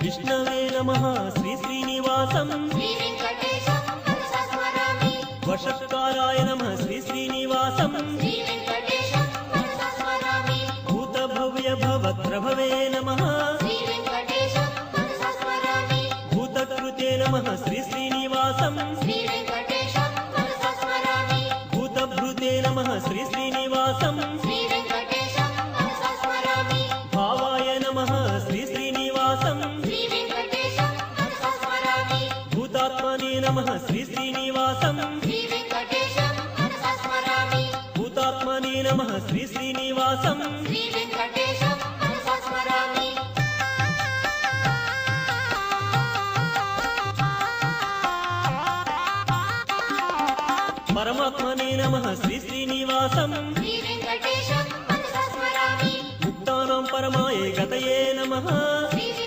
విష్ణవే నమః శ్రీ శ్రీనివాసం శ్రీవేంకటేశం మనసా స్మరామి వషత్కారాయ నమః శ్రీ శ్రీనివాసం శ్రీవేంకటేశం మనసా స్మరామి భూతభవ్య భవత్ప్రభవే నమః శ్రీవేంకటేశం మనసా స్మరామి భూతకృతే నమః శ్రీ శ్రీనివాసం శ్రీవేంకటేశం మనసా స్మరామి భూతభృతే నమః శ్రీ శ్రీనివాసం శ్రీవేంకటేశం మనసా స్మరామి భావాయ నమః శ్రీ శ్రీనివాసం శ్రీవేంకటేశం మనసా స్మరామి భూతాత్మనే నమః శ్రీ శ్రీనివాసం శ్రీవేంకటేశం మనసా స్మరామి భూతాత్మనే నమః శ్రీ శ్రీనివాసం శ్రీవేంకటేశం మనసా స్మరామి పరమాత్మనే నమః శ్రీ శ్రీనివాసం శ్రీవేంకటేశం